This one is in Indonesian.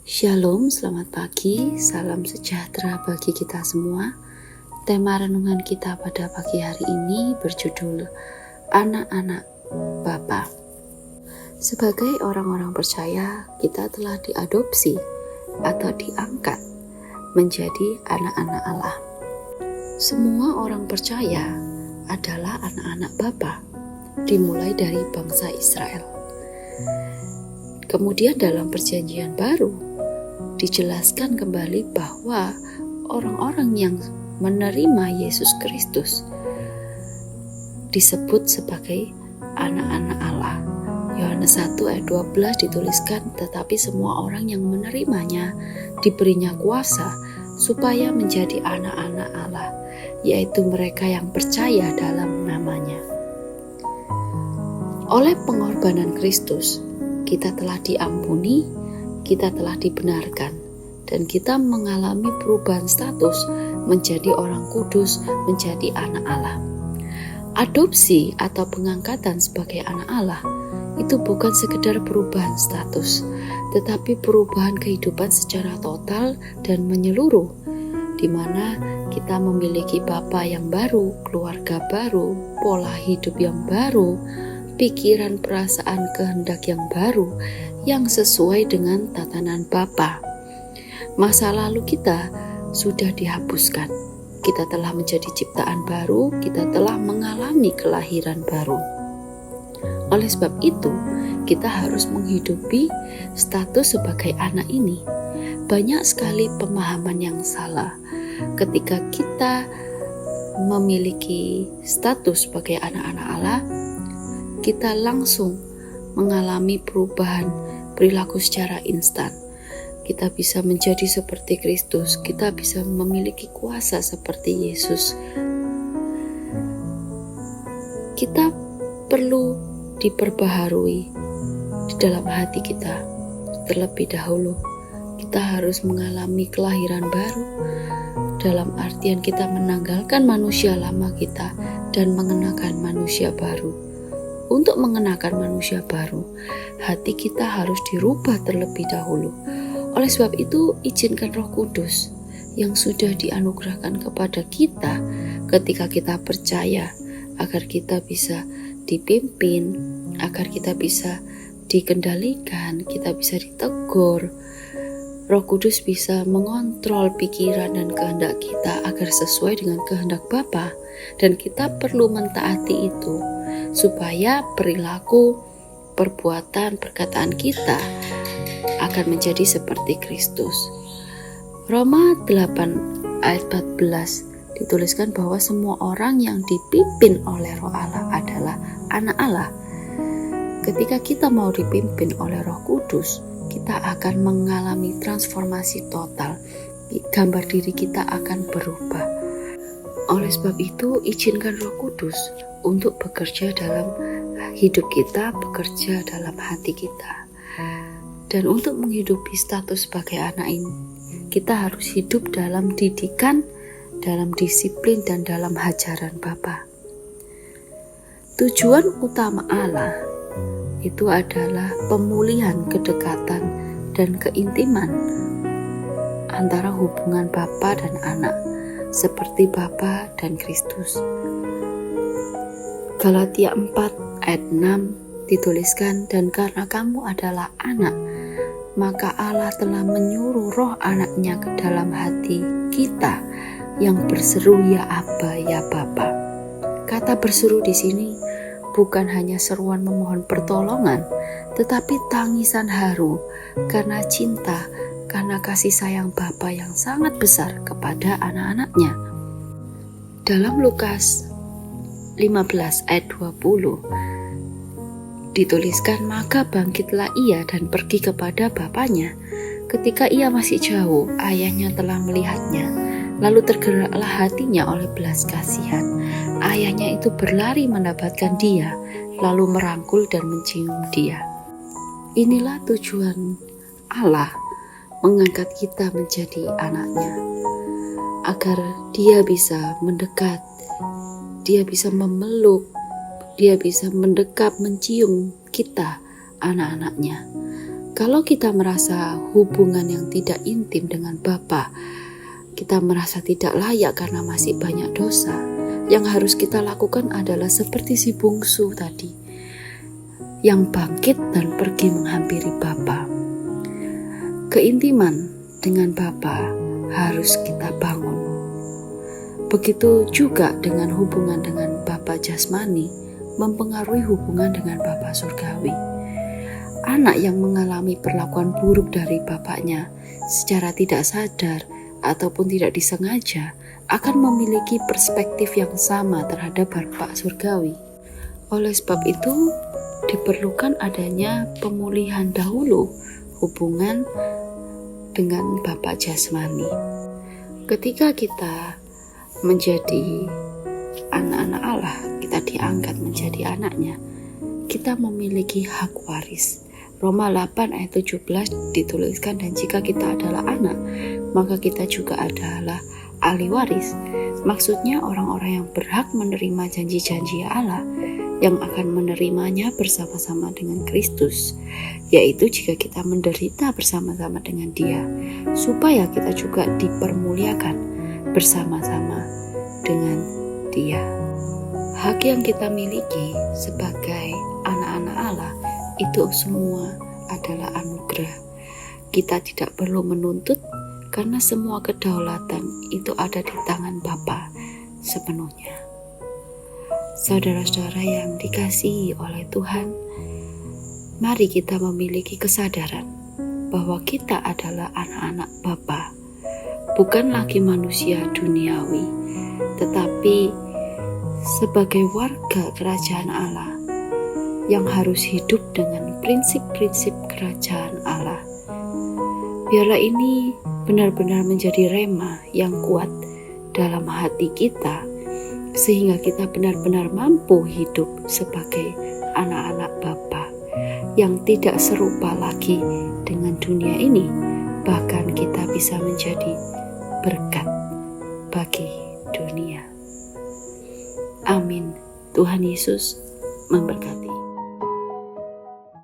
Shalom, selamat pagi, salam sejahtera bagi kita semua. Tema renungan kita pada pagi hari ini berjudul Anak-anak Bapa. Sebagai orang-orang percaya, kita telah diadopsi atau diangkat menjadi anak-anak Allah. Semua orang percaya adalah anak-anak Bapa, dimulai dari bangsa Israel. Kemudian dalam perjanjian baru, dijelaskan kembali bahwa orang-orang yang menerima Yesus Kristus disebut sebagai anak-anak Allah. Yohanes 1 ayat 12 dituliskan, tetapi semua orang yang menerimanya diberinya kuasa supaya menjadi anak-anak Allah, yaitu mereka yang percaya dalam namanya. Oleh pengorbanan Kristus, kita telah diampuni, kita telah dibenarkan, dan kita mengalami perubahan status menjadi orang kudus, menjadi anak Allah. Adopsi atau pengangkatan sebagai anak Allah itu bukan sekedar perubahan status, tetapi perubahan kehidupan secara total dan menyeluruh, di mana kita memiliki Bapa yang baru, keluarga baru, pola hidup yang baru, pikiran, perasaan, kehendak yang baru yang sesuai dengan tatanan Bapa. Masa lalu kita sudah dihapuskan. Kita telah menjadi ciptaan baru, kita telah mengalami kelahiran baru. Oleh sebab itu, kita harus menghidupi status sebagai anak ini. Banyak sekali pemahaman yang salah ketika kita memiliki status sebagai anak-anak Allah. Kita langsung mengalami perubahan perilaku secara instan. Kita bisa menjadi seperti Kristus, kita bisa memiliki kuasa seperti Yesus. Kita perlu diperbaharui di dalam hati kita. Terlebih dahulu, kita harus mengalami kelahiran baru, dalam artian kita menanggalkan manusia lama kita dan mengenakan manusia baru. Untuk mengenakan manusia baru, hati kita harus dirubah terlebih dahulu. Oleh sebab itu, izinkan Roh Kudus yang sudah dianugerahkan kepada kita ketika kita percaya, agar kita bisa dipimpin, agar kita bisa dikendalikan, kita bisa ditegur. Roh Kudus bisa mengontrol pikiran dan kehendak kita agar sesuai dengan kehendak Bapa, dan kita perlu mentaati itu supaya perilaku, perbuatan, perkataan kita akan menjadi seperti Kristus. Roma 8 ayat 14 dituliskan bahwa semua orang yang dipimpin oleh Roh Allah adalah anak Allah. Ketika kita mau dipimpin oleh Roh Kudus, kita akan mengalami transformasi total. Gambar diri kita akan berubah. Oleh sebab itu, izinkan Roh Kudus untuk bekerja dalam hidup kita, bekerja dalam hati kita. Dan untuk menghidupi status sebagai anak ini, kita harus hidup dalam didikan, dalam disiplin, dan dalam hajaran Bapa. Tujuan utama Allah itu adalah pemulihan kedekatan dan keintiman antara hubungan Bapa dan anak, seperti Bapa dan Kristus. Galatia 4 ayat 6 dituliskan, dan karena kamu adalah anak, maka Allah telah menyuruh roh anaknya ke dalam hati kita yang berseru, ya Aba, ya Bapa. Kata berseru di sini bukan hanya seruan memohon pertolongan, tetapi tangisan haru karena cinta, karena kasih sayang Bapa yang sangat besar kepada anak-anaknya. Dalam Lukas 15 ayat 20 dituliskan, maka bangkitlah ia dan pergi kepada bapaknya. Ketika ia masih jauh, ayahnya telah melihatnya, lalu tergeraklah hatinya oleh belas kasihan. Ayahnya itu berlari mendapatkan dia, lalu merangkul dan mencium dia. Inilah tujuan Allah mengangkat kita menjadi anaknya, agar dia bisa mendekat, dia bisa memeluk, dia bisa mendekap, mencium kita, anak-anaknya. Kalau kita merasa hubungan yang tidak intim dengan Bapa, kita merasa tidak layak karena masih banyak dosa. Yang harus kita lakukan adalah seperti si bungsu tadi, yang bangkit dan pergi menghampiri Bapa. Keintiman dengan Bapa harus kita bangun. Begitu juga dengan hubungan dengan Bapa jasmani mempengaruhi hubungan dengan Bapa surgawi. Anak yang mengalami perlakuan buruk dari bapaknya secara tidak sadar ataupun tidak disengaja akan memiliki perspektif yang sama terhadap Bapa surgawi. Oleh sebab itu, diperlukan adanya pemulihan dahulu hubungan dengan Bapa jasmani. Ketika kita menjadi anak-anak Allah, kita diangkat menjadi anaknya, kita memiliki hak waris. Roma 8 ayat 17 dituliskan, dan jika kita adalah anak, maka kita juga adalah ahli waris. Maksudnya orang-orang yang berhak menerima janji-janji Allah, yang akan menerimanya bersama-sama dengan Kristus, yaitu jika kita menderita bersama-sama dengan Dia, supaya kita juga dipermuliakan bersama-sama dengan Dia. Hak yang kita miliki sebagai anak-anak Allah itu semua adalah anugerah. Kita tidak perlu menuntut karena semua kedaulatan itu ada di tangan Bapa sepenuhnya. Saudara-saudara yang dikasihi oleh Tuhan, mari kita memiliki kesadaran bahwa kita adalah anak-anak Bapa, bukan lagi manusia duniawi, tetapi sebagai warga kerajaan Allah yang harus hidup dengan prinsip-prinsip kerajaan Allah. Biarlah ini benar-benar menjadi rema yang kuat dalam hati kita, sehingga kita benar-benar mampu hidup sebagai anak-anak Bapa yang tidak serupa lagi dengan dunia ini. Bahkan kita bisa menjadi berkat bagi dunia. Amin. Tuhan Yesus memberkati.